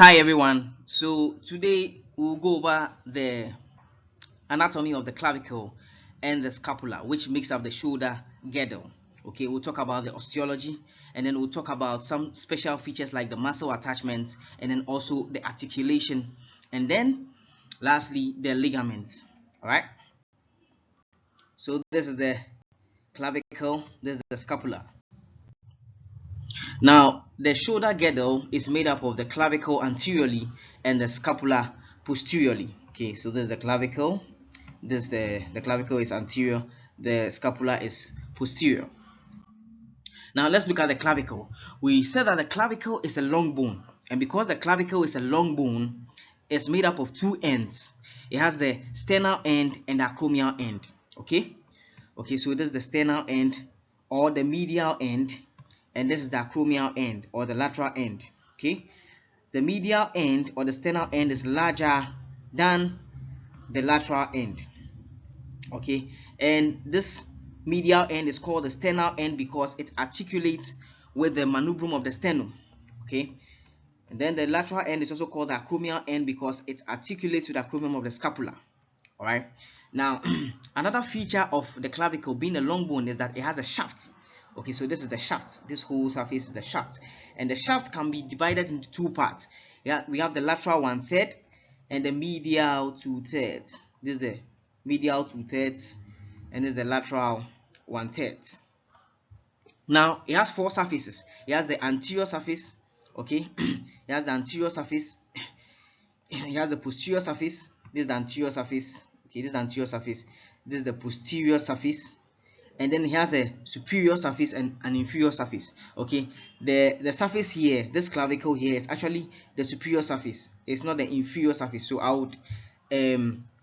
Hi everyone. So today we'll go over the anatomy of the clavicle and the scapula, which makes up the shoulder girdle. Okay, we'll talk about the osteology, and then we'll talk about some special features like the muscle attachment, and then also the articulation, and then lastly the ligaments. All right. So this is the clavicle. This is the scapula. Now, the shoulder girdle is made up of the clavicle anteriorly and the scapula posteriorly. Okay, so this is the clavicle. This the clavicle is anterior, the scapula is posterior. Now let's look at the clavicle. We said that the clavicle is a long bone, and because the clavicle is a long bone, it's made up of two ends. It has the sternal end and the acromial end. Okay, so this is the sternal end or the medial end, and this is the acromial end or the lateral end. Okay, the medial end or the sternal end is larger than the lateral end. Okay, and this medial end is called the sternal end because it articulates with the manubrium of the sternum. Okay, and then the lateral end is also called the acromial end because it articulates with the acromion of the scapula. All right, now another feature of the clavicle being a long bone is that it has a shaft. Okay, so this is the shaft. This whole surface is the shaft, and the shaft can be divided into two parts. Yeah, we have the lateral 1/3 and the medial 2/3. This is the medial 2/3, and this is the lateral 1/3. Now it has four surfaces. It has the anterior surface. Okay, it has the anterior surface. It has the posterior surface. This is the anterior surface. Okay, this is the anterior surface. This is the posterior surface, and then it has a superior surface and an inferior surface. Okay, the surface here, this clavicle here, is actually the superior surface. It's not the inferior surface. So I would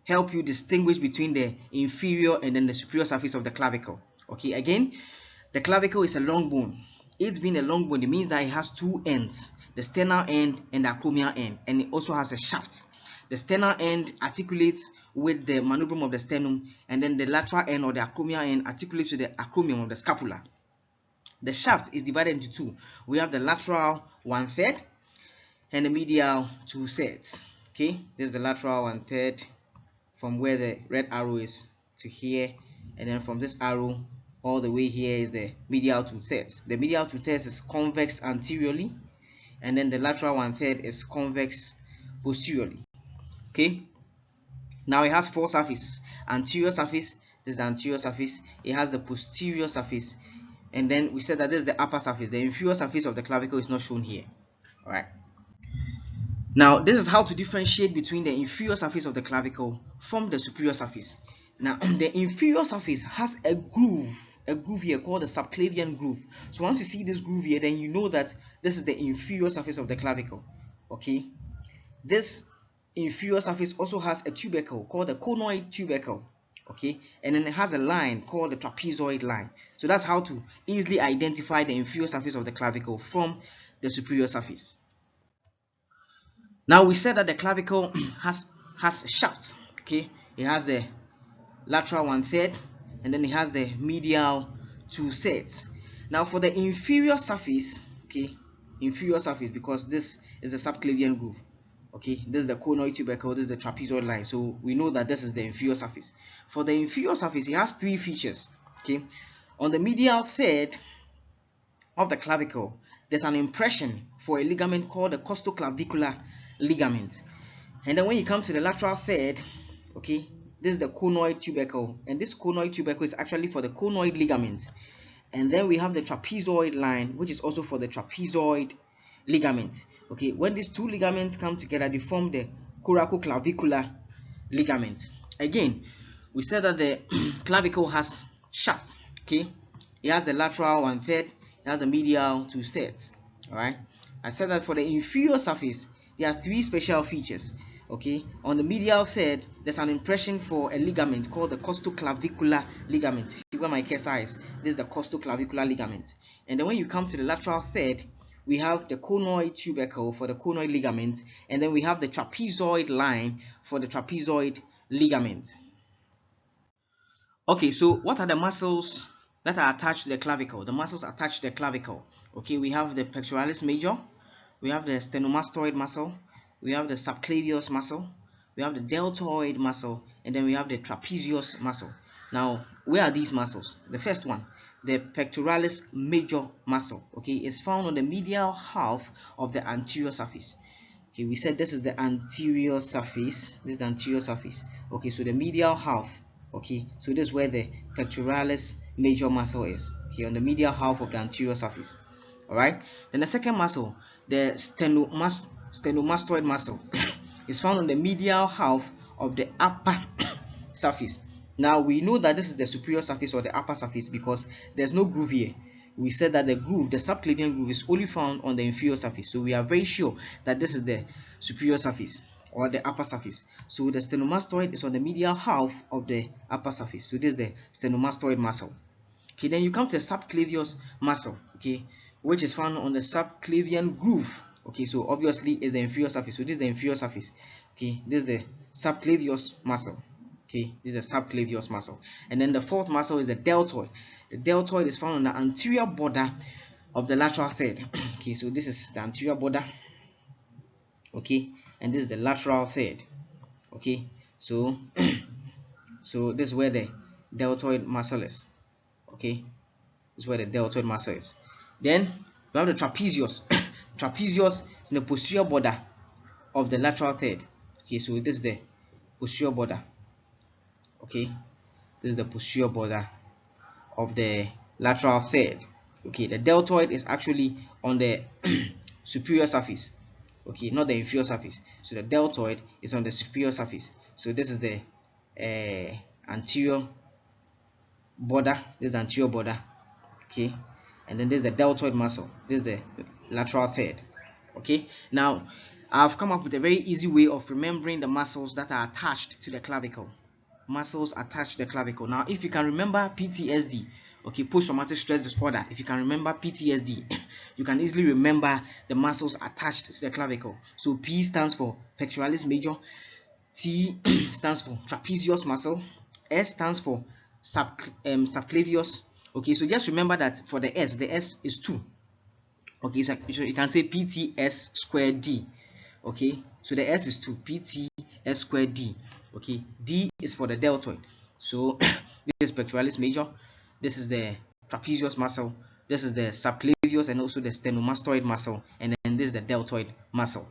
help you distinguish between the inferior and then the superior surface of the clavicle. Okay, again, the clavicle is a long bone. It's being a long bone, it means that it has two ends, the sternal end and the acromial end, and it also has a shaft. The sternal end articulates with the manubrium of the sternum, and then the lateral end or the acromial end articulates with the acromion of the scapula. The shaft is divided into two. We have the lateral 1/3 and the medial 2/3. Okay, this is the lateral 1/3 from where the red arrow is to here, and then from this arrow all the way here is the medial 2/3. The medial 2/3 is convex anteriorly, and then the lateral 1/3 is convex posteriorly. Okay, now it has four surfaces. Anterior surface, this is the anterior surface. It has the posterior surface, and then we said that this is the upper surface. The inferior surface of the clavicle is not shown here. All right, now this is how to differentiate between the inferior surface of the clavicle from the superior surface. Now the inferior surface has a groove here called the subclavian groove. So once you see this groove here, then you know that this is the inferior surface of the clavicle. Okay, this inferior surface also has a tubercle called the conoid tubercle. Okay, and then it has a line called the trapezoid line. So that's how to easily identify the inferior surface of the clavicle from the superior surface. Now we said that the clavicle has shafts. Okay, it has the lateral 1/3, and then it has the medial 2/3. Now for the inferior surface, okay, inferior surface, because this is the subclavian groove. Okay, this is the conoid tubercle, this is the trapezoid line. So we know that this is the inferior surface. For the inferior surface, it has three features. Okay, on the medial third of the clavicle, there's an impression for a ligament called the costoclavicular ligament. And then when you come to the lateral third, okay, this is the conoid tubercle, and this conoid tubercle is actually for the conoid ligament. And then we have the trapezoid line, which is also for the trapezoid ligament. Okay, when these two ligaments come together, they form the coracoclavicular ligament. Again, we said that the clavicle has shafts. Okay, it has the lateral 1/3, it has the medial 2/3. All right, I said that for the inferior surface, there are three special features. Okay, on the medial third, there's an impression for a ligament called the costoclavicular ligament. See where my cursor is? This is the costoclavicular ligament. And then when you come to the lateral third, we have the conoid tubercle for the conoid ligament, and then we have the trapezoid line for the trapezoid ligament. Okay, so what are the muscles that are attached to the clavicle? The muscles attached to the clavicle. Okay, we have the pectoralis major, we have the stenomastoid muscle, we have the subclavius muscle, we have the deltoid muscle, and then we have the trapezius muscle. Now, where are these muscles? The first one, the pectoralis major muscle, okay, is found on the medial half of the anterior surface. Okay, we said this is the anterior surface. This is the anterior surface. Okay, so the medial half. Okay, so this is where the pectoralis major muscle is. Okay, on the medial half of the anterior surface. All right. Then the second muscle, the stenomastoid muscle, is found on the medial half of the upper surface. Now we know that this is the superior surface or the upper surface because there's no groove here. We said that the groove, the subclavian groove, is only found on the inferior surface. So we are very sure that this is the superior surface or the upper surface. So the stenomastoid is on the medial half of the upper surface. So this is the stenomastoid muscle. Okay, then you come to the subclavius muscle, okay, which is found on the subclavian groove. Okay, so obviously is the inferior surface. So this is the inferior surface. Okay, this is the subclavius muscle. Okay, this is the subclavius muscle. And then the fourth muscle is the deltoid. The deltoid is found on the anterior border of the lateral third. Okay, so this is the anterior border. Okay, and this is the lateral third. Okay, so so this is where the deltoid muscle is. Okay, this is where the deltoid muscle is. Then we have the trapezius. Trapezius is in the posterior border of the lateral third. Okay, so this is the posterior border. Okay, this is the posterior border of the lateral third. Okay, the deltoid is actually on the superior surface. Okay, not the inferior surface. So the deltoid is on the superior surface. So this is the anterior border. This is the anterior border. Okay, and then this is the deltoid muscle. This is the lateral third. Okay, now I've come up with a very easy way of remembering the muscles that are attached to the clavicle. Muscles attached to the clavicle. Now, if you can remember PTSD, okay, post-traumatic stress disorder, if you can remember PTSD, you can easily remember the muscles attached to the clavicle. So P stands for pectoralis major, T stands for trapezius muscle, S stands for subclavius. Okay, so just remember that for the S is 2. Okay, so you can say PTS squared D. Okay, so the S is 2, PTS squared D. Okay, D is for the deltoid. So this is pectoralis major, this is the trapezius muscle, this is the subclavius and also the stenomastoid muscle, and then this is the deltoid muscle.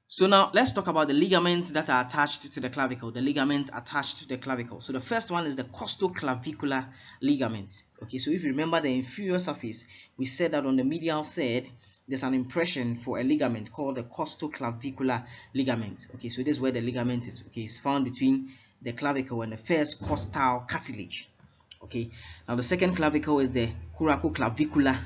So now let's talk about the ligaments that are attached to the clavicle. The ligaments attached to the clavicle. So the first one is the costoclavicular ligament. Okay, so if you remember the inferior surface, we said that on the medial third there's an impression for a ligament called the costoclavicular ligament. Okay, so this is where the ligament is. Okay, it's found between the clavicle and the first costal cartilage. Okay, now the second clavicle is the coracoclavicular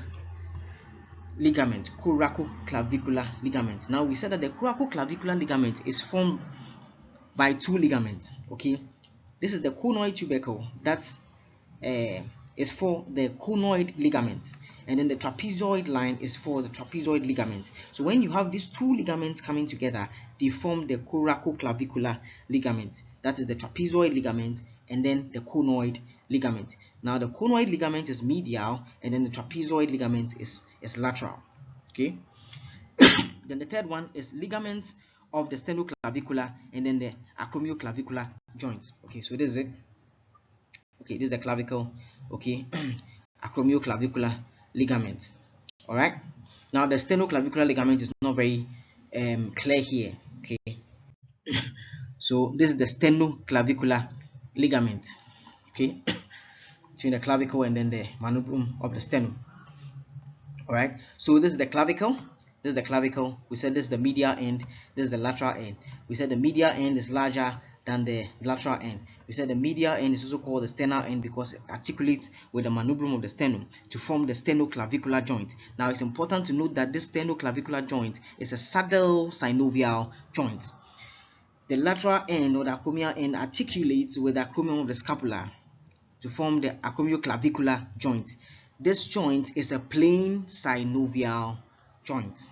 ligament. Coracoclavicular ligament. Now we said that the coracoclavicular ligament is formed by 2 ligaments. Okay, this is the conoid tubercle that is for the conoid ligament, and then the trapezoid line is for the trapezoid ligament. So when you have these 2 ligaments coming together, they form the coracoclavicular ligament. That is the trapezoid ligament and then the conoid ligament. Now the conoid ligament is medial and then the trapezoid ligament is lateral. Okay. Then the third one is ligaments of the sternoclavicular and then the acromioclavicular joint. Okay, so this is it. Okay, this is the clavicle. Okay, acromioclavicular ligament. All right, now the sternoclavicular ligament is not very clear here. Okay, so this is the sternoclavicular ligament. Okay, between the clavicle and then the manubrum of the sternum. All right, so this is the clavicle. This is the clavicle. We said this is the medial end. This is the lateral end. We said the medial end is larger than the lateral end. We said the medial end is also called the sternal end because it articulates with the manubrum of the sternum to form the sternoclavicular joint. Now it's important to note that this sternoclavicular joint is a saddle synovial joint. The lateral end or the acromial end articulates with the acromion of the scapula to form the acromioclavicular joint. This joint is a plain synovial joint.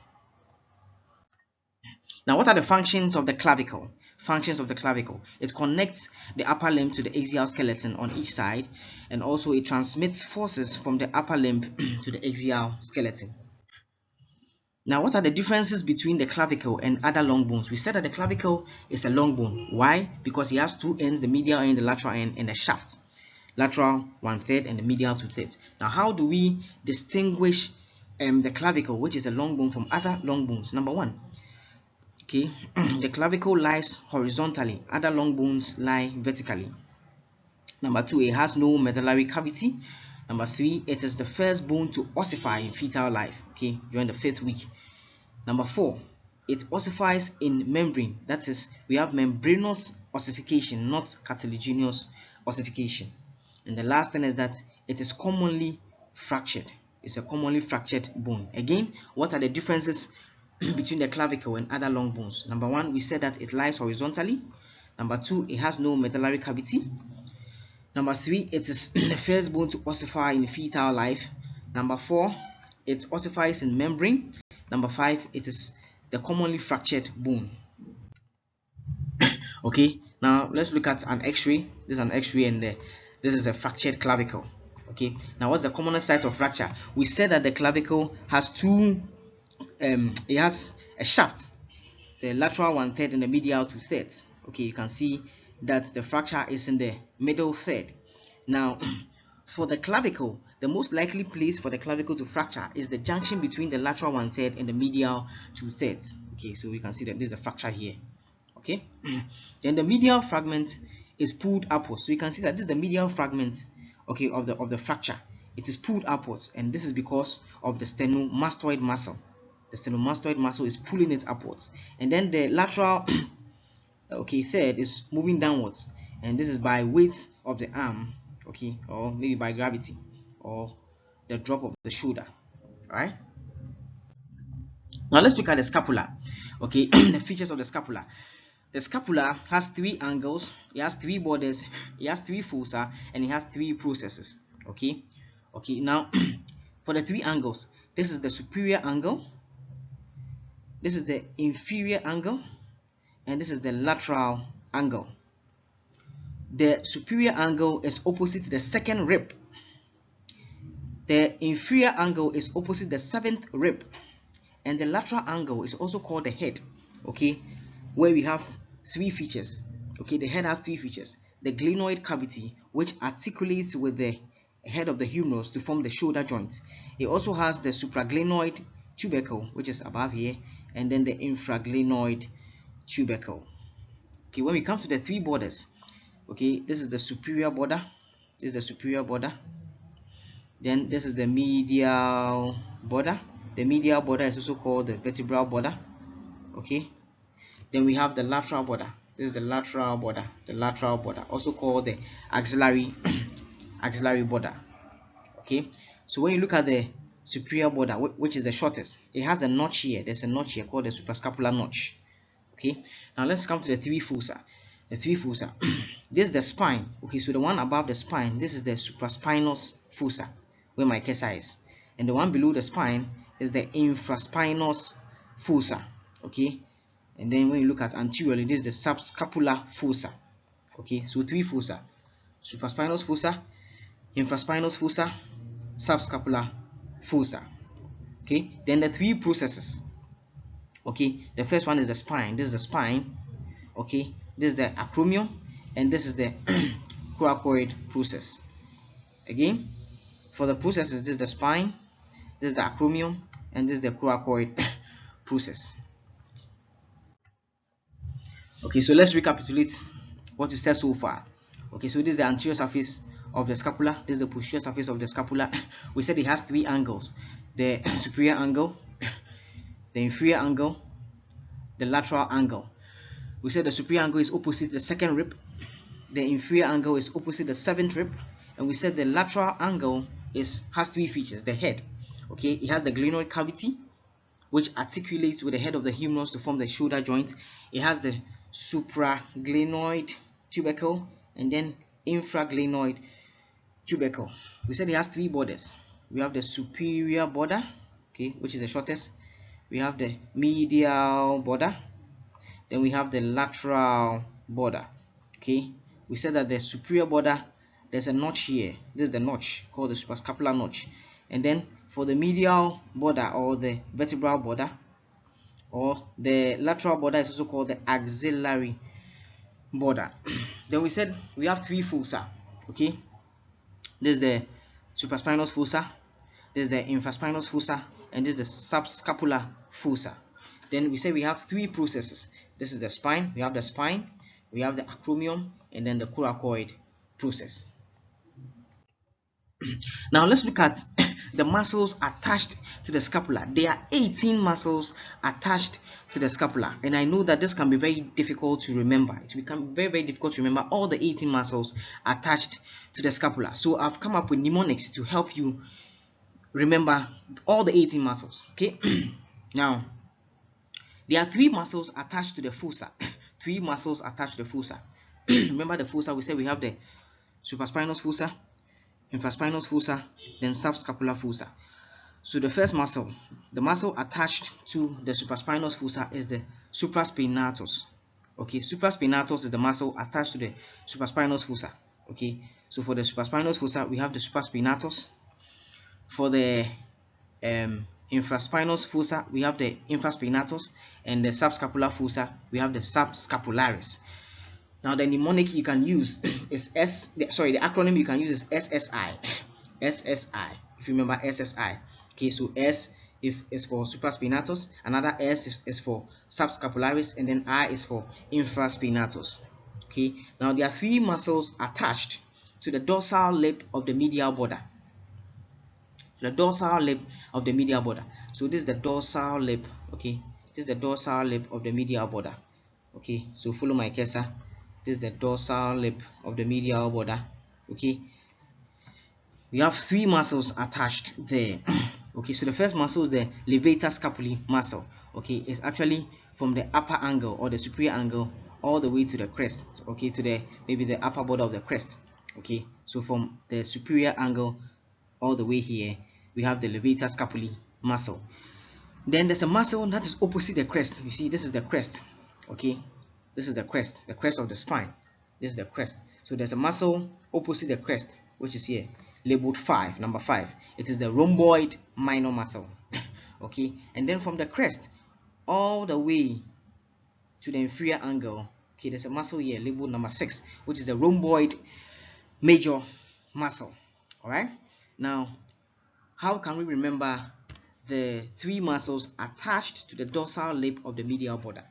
Now, what are the functions of the clavicle? functions of the clavicle. It connects the upper limb to the axial skeleton on each side, and also it transmits forces from the upper limb to the axial skeleton. Now, what are the differences between the clavicle and other long bones? We said that the clavicle is a long bone. Why? Because it has two ends, the medial end, the lateral end, and a shaft. Lateral 1/3 and the medial 2/3. Now, how do we distinguish the clavicle, which is a long bone, from other long bones? Number one, okay, the clavicle lies horizontally, other long bones lie vertically. Number two, it has no medullary cavity. Number three, it is the first bone to ossify in fetal life, okay, during the 5th week. Number four, it ossifies in membrane. That is, we have membranous ossification, not cartilaginous ossification. And the last thing is that it is commonly fractured. It's a commonly fractured bone. Again, what are the differences between the clavicle and other long bones? Number one, we said that it lies horizontally. Number two, it has no medullary cavity. Number three, it is the first bone to ossify in fetal life. Number four, it ossifies in membrane. Number five, it is the commonly fractured bone. Okay, now let's look at an x-ray. This is an x-ray, and this is a fractured clavicle. Okay, now what's the commonest site of fracture? We said that the clavicle has two, it has a shaft, the lateral 1/3 and the medial 2/3. Okay, you can see that the fracture is in the middle third. Now, for the clavicle, the most likely place for the clavicle to fracture is the junction between the lateral 1/3 and the medial 2/3. Okay, so we can see that there's a fracture here. Okay, then the medial fragment is pulled upwards. So you can see that this is the medial fragment, okay, of the fracture. It is pulled upwards, and this is because of the sternocleidomastoid muscle. The sternocleidomastoid muscle is pulling it upwards, and then the lateral okay third is moving downwards, and this is by weight of the arm, okay, or maybe by gravity or the drop of the shoulder. All right, now let's look at the scapula. Okay, the features of the scapula. The scapula has three angles, it has three borders, it has three fossa, and it has three processes. Okay, now for the three angles, this is the superior angle, this is the inferior angle, and this is the lateral angle. The superior angle is opposite the second rib. The inferior angle is opposite the 7th rib, and the lateral angle is also called the head. Okay, where we have three features. Okay, the head has three features: the glenoid cavity, which articulates with the head of the humerus to form the shoulder joint. It also has the supraglenoid tubercle, which is above here, and then the infraglenoid tubercle. Okay, when we come to the three borders, okay, this is the superior border, this is the superior border, then this is the medial border. The medial border is also called the vertebral border. Okay, then we have the lateral border. This is the lateral border, also called the axillary axillary border. Okay, so when you look at the superior border, which is the shortest, it has a notch here. There's a notch here called the suprascapular notch. Okay, now let's come to the three fossa. The three fossa. This is the spine. Okay, so the one above the spine, this is the supraspinous fossa, where my cursor is, and the one below the spine is the infraspinous fossa. Okay, and then when you look at anteriorly, this is the subscapular fossa. Okay, so three fossa: supraspinous fossa, infraspinous fossa, subscapular fossa. Okay, then the three processes. Okay, the first one is the spine. This is the spine. Okay, this is the acromion, and this is the coracoid process. Again, for the processes, this is the spine, this is the acromion, and this is the coracoid process. Okay, so let's recapitulate what we said so far. Okay, so this is the anterior surface of the scapula, this is the posterior surface of the scapula. We said it has three angles: the superior angle, the inferior angle, the lateral angle. We said the superior angle is opposite the second rib, the inferior angle is opposite the 7th rib, and we said the lateral angle has three features: the head. Okay, it has the glenoid cavity, which articulates with the head of the humerus to form the shoulder joint. It has the supraglenoid tubercle and then infraglenoid tubercle. We said it has three borders. We have the superior border, okay, which is the shortest. We have the medial border, Then we have the lateral border. Okay, we said that the superior border, there's a notch here. This is the notch called the suprascapular notch. And then for the medial border, or the vertebral border, or the lateral border, is also called the axillary border. Then we said we have three fossa. Okay, this is the supraspinous fossa, this is the infraspinous fossa, and this is the subscapular fossa. Then we say we have three processes. This is the spine, we have the spine, we have the acromion, and then the coracoid process. Now let's look at the muscles attached to the scapula. There are 18 muscles attached to the scapula, and I know that this can be very difficult to remember. It will become very difficult to remember all the 18 muscles attached to the scapula. So I've come up with mnemonics to help you remember all the 18 muscles. Okay. Now there are three muscles attached to the fossa. Three muscles attached to the fossa. Remember the fossa, we said we have the supraspinous fossa, infraspinous fossa, then subscapular fossa. So the first muscle, the muscle attached to the supraspinous fossa, is the supraspinatus. Okay, supraspinatus is the muscle attached to the supraspinous fossa. Okay, so for the supraspinous fossa, we have the supraspinatus. For the infraspinous fossa, we have the infraspinatus, and the subscapular fossa, we have the subscapularis. Now the mnemonic you can use is the acronym you can use is SSI. SSI, if you remember SSI. Okay, so S is for supraspinatus, another S is for subscapularis, and then I is for infraspinatus. Okay, now there are three muscles attached to the dorsal lip of the medial border. The dorsal lip of the medial border. So this is the dorsal lip. Okay, this is the dorsal lip of the medial border. Okay, so follow my cursor. This is the dorsal lip of the medial border. Okay, we have three muscles attached there. Okay, so the first muscle is the levator scapulae muscle. Okay, it's actually from the upper angle or the superior angle all the way to the crest. Okay, to the maybe the upper border of the crest. Okay, so from the superior angle all the way here, we have the levator scapulae muscle. Then there's a muscle that is opposite the crest. You see, this is the crest. Okay, this is the crest of the spine. This is the crest. So there's a muscle opposite the crest, which is here, labeled 5, number 5. It is the rhomboid minor muscle. Okay, and then from the crest all the way to the inferior angle, okay, there's a muscle here labeled number 6, which is the rhomboid major muscle. All right, now how can we remember the three muscles attached to the dorsal lip of the medial border?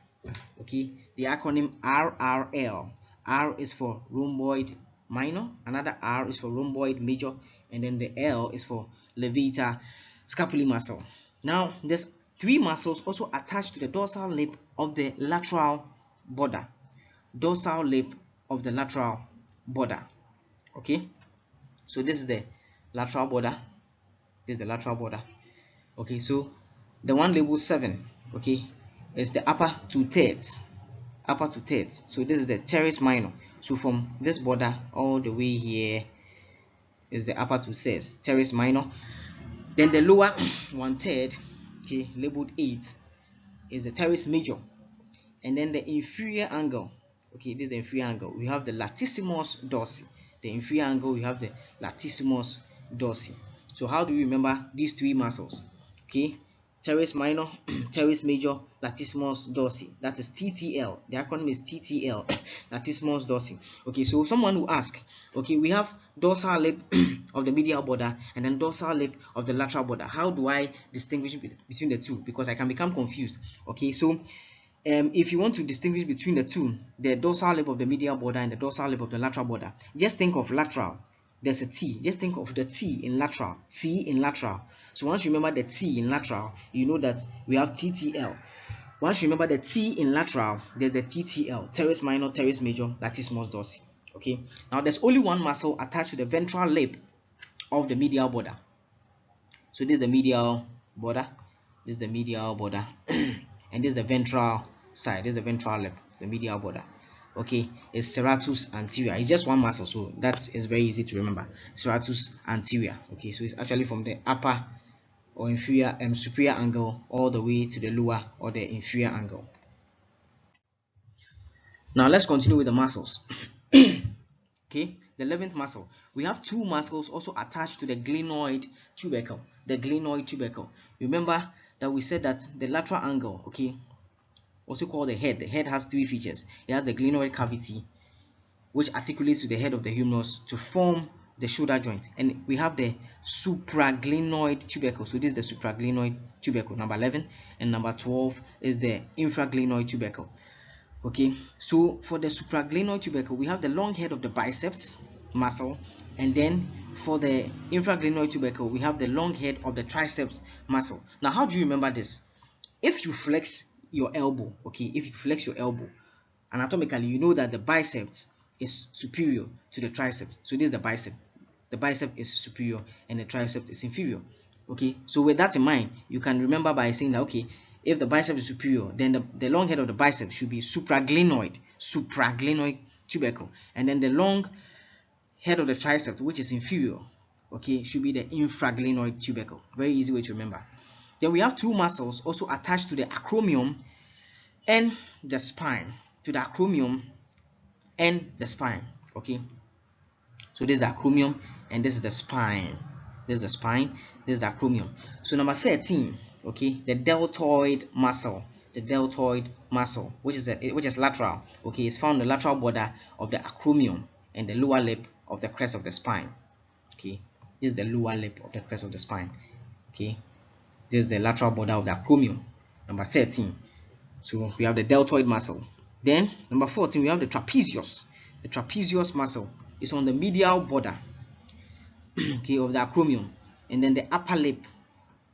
Okay, the acronym RRL. R is for rhomboid minor, another R is for rhomboid major, and then the L is for levator scapulae muscle. Now there's three muscles also attached to the dorsal lip of the lateral border. Dorsal lip of the lateral border. Okay, so this is the lateral border. This is the lateral border. Okay, so the one labeled 7, okay, is the upper 2/3. Upper 2/3. So this is the teres minor. So from this border all the way here is the upper 2/3, teres minor. Then the lower 1/3, okay, labeled 8, is the teres major. And then the inferior angle, okay, this is the inferior angle. We have the latissimus dorsi. The inferior angle, we have the latissimus dorsi. So how do we remember these three muscles? Okay, teres minor, teres major, latissimus dorsi. That is TTL. The acronym is TTL, latissimus dorsi. Okay, so someone will ask, okay, we have dorsal lip of the medial border and then dorsal lip of the lateral border. How do I distinguish between the two? Because I can become confused. Okay, so if you want to distinguish between the two, the dorsal lip of the medial border and the dorsal lip of the lateral border, just think of lateral. There's a T. Just think of the T in lateral. T in lateral. So once you remember the T in lateral, you know that we have TTL. Once you remember the T in lateral, there's the TTL, teres minor, teres major, latissimus dorsi. Okay. Now there's only one muscle attached to the ventral lip of the medial border. So this is the medial border. This is the medial border, and this is the ventral side. This is the ventral lip, the medial border. Okay, it's serratus anterior. It's just one muscle, so that is very easy to remember. Serratus anterior. Okay, so it's actually from the upper or inferior superior angle all the way to the lower or the inferior angle. Now let's continue with the muscles. Okay, the 11th muscle. We have two muscles also attached to the glenoid tubercle. The glenoid tubercle. Remember that we said that the lateral angle, okay, also called the head. The head has three features. It has the glenoid cavity, which articulates to the head of the humerus to form the shoulder joint, and we have the supraglenoid tubercle. So this is the supraglenoid tubercle, number 11, and number 12 is the infraglenoid tubercle. Okay, so for the supraglenoid tubercle, we have the long head of the biceps muscle, and then for the infraglenoid tubercle, we have the long head of the triceps muscle. Now, how do you remember this? If you flex your elbow, okay, if you flex your elbow, anatomically, you know that the biceps is superior to the triceps. So this is the bicep. The bicep is superior and the triceps is inferior. Okay, so with that in mind, you can remember by saying that, okay, if the bicep is superior, then the long head of the bicep should be supraglenoid tubercle, and then the long head of the tricep, which is inferior, okay, should be the infraglenoid tubercle. Very easy way to remember. Then we have two muscles also attached to the acromion and the spine. To the acromion and the spine. Okay, so this is the acromion and this is the spine. This is the spine, this is the acromion. So number 13, okay, the deltoid muscle. The deltoid muscle, which is lateral, okay, is found in the lateral border of the acromion and the lower lip of the crest of the spine. Okay, this is the lower lip of the crest of the spine. Okay, this is the lateral border of the acromion, number 13. So we have the deltoid muscle. Then number 14, we have the trapezius. The trapezius muscle is on the medial border okay, of the acromion, and then the upper lip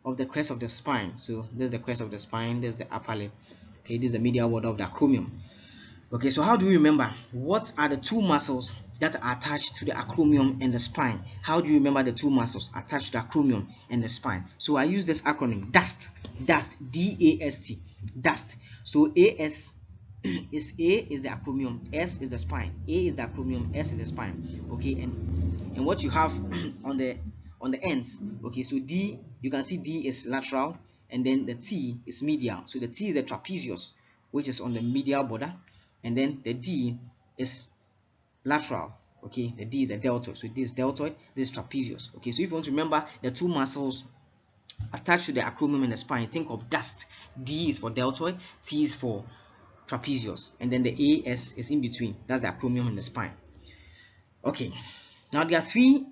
of the crest of the spine. So this is the crest of the spine, this is the upper lip. Okay, this is the medial border of the acromion. Okay, so how do we remember what are the two muscles that are attached to the acromion and the spine? How do you remember the two muscles attached to the acromion and the spine? So I use this acronym DAST, D-A-S-T, DAST. So AS is A is the acromion, S is the spine. A is the acromion, S is the spine. Okay, and what you have on the ends, okay, so D, you can see D is lateral, and then the T is medial. So the T is the trapezius, which is on the medial border, and then the D is lateral. Okay, the D is the deltoid. So this is deltoid, this is trapezius. Okay, so if you want to remember the two muscles attached to the acromion and the spine, think of DAST. D is for deltoid, T is for trapezius, and then the AS is in between. That's the acromion and the spine. Okay, now there are three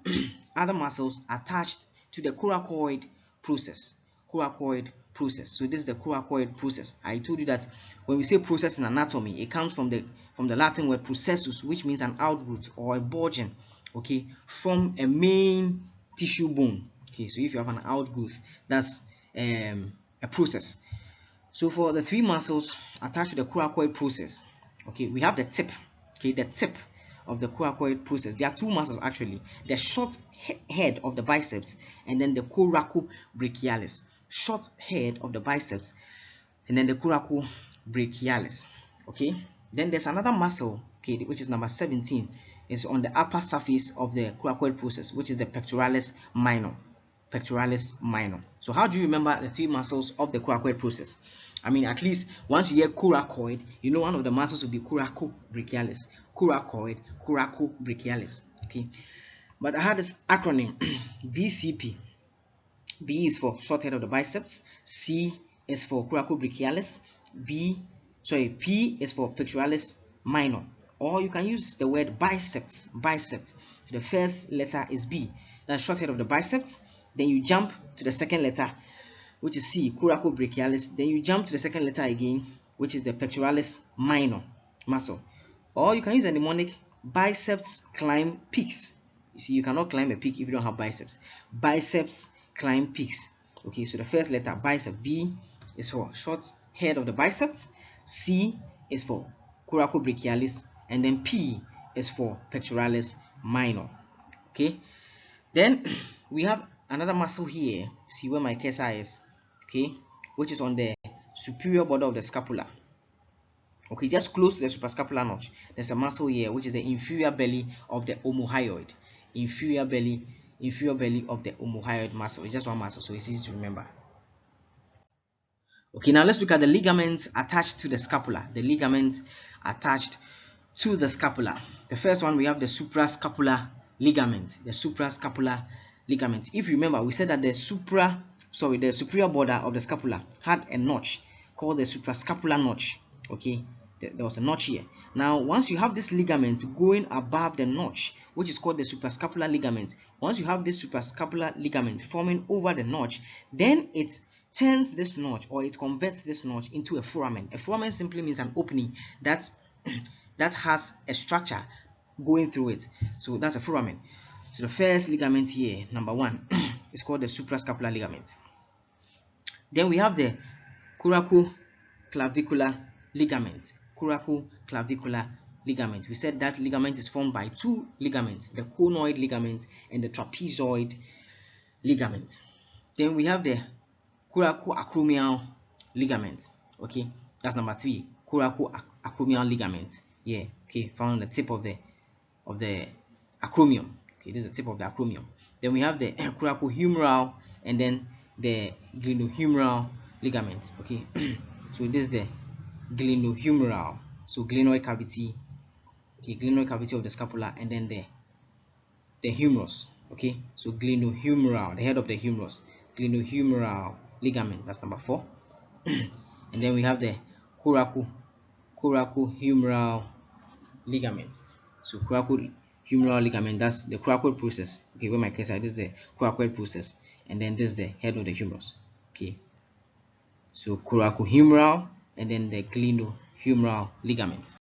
other muscles attached to the coracoid process. Coracoid process. So this is the coracoid process. I told you that when we say process in anatomy, it comes from the Latin word processus, which means an outgrowth or a bulging, okay, from a main tissue bone. Okay, so if you have an outgrowth, that's a process. So for the three muscles attached to the coracoid process, okay, we have the tip, okay, the tip of the coracoid process. There are two muscles actually, the short head of the biceps and then the coracobrachialis. Short head of the biceps and then the coracobrachialis. Okay, then there's another muscle, okay, which is number 17, is on the upper surface of the coracoid process, which is the pectoralis minor. Pectoralis minor. So how do you remember the three muscles of the coracoid process? I mean, at least once you hear coracoid, you know one of the muscles will be coracobrachialis. Coracoid, coracobrachialis. Okay, but I had this acronym BCP. B is for short head of the biceps, C is for coracobrachialis, P is for pectoralis minor. Or you can use the word biceps. Biceps. The first letter is B. That's short head of the biceps. Then you jump to the second letter, which is C, coracobrachialis. Then you jump to the second letter again, which is the pectoralis minor muscle. Or you can use a mnemonic: biceps climb peaks. You see, you cannot climb a peak if you don't have biceps. Biceps climb peaks. Okay, so the first letter, bicep, B is for short head of the biceps, C is for coracobrachialis, and then P is for pectoralis minor. Okay, then we have another muscle here. See where my cursor is, okay, which is on the superior border of the scapula. Okay, just close to the suprascapular notch, there's a muscle here which is the inferior belly of the omohyoid. Inferior belly of the omohyoid muscle. It's just one muscle, so it's easy to remember. Okay, now let's look at the ligaments attached to the scapula. The ligaments attached to the scapula. The first one, we have the suprascapular ligament. The suprascapular ligament. If you remember, we said that the superior border of the scapula had a notch called the suprascapular notch. Okay, there was a notch here. Now, once you have this ligament going above the notch, which is called the suprascapular ligament, once you have this suprascapular ligament forming over the notch, then it turns this notch, or it converts this notch into a foramen. A foramen simply means an opening that has a structure going through it. So that's a foramen. So the first ligament here, number 1, is called the suprascapular ligament. Then we have the coraco-clavicular ligament. Coraco-clavicular ligament. We said that ligament is formed by 2 ligaments, the conoid ligament and the trapezoid ligament. Then we have the coracoacromial ligament. Okay, that's number 3, coracoacromial ligament. Yeah, okay, found on the tip of the acromion. Okay, this is the tip of the acromion. Then we have the coracohumeral and then the glenohumeral ligament. Okay, so this is the glenohumeral. So glenoid cavity. Okay, glenoid cavity of the scapula, and then the humerus. Okay, so glenohumeral, the head of the humerus. Glenohumeral ligament, that's number 4. And then we have the coracohumeral ligament. So coracohumeral ligament, that's the coracoid process. Okay, where my case, this is the coracoid process, and then this is the head of the humerus. Okay, so coracohumeral and then the glenohumeral ligament.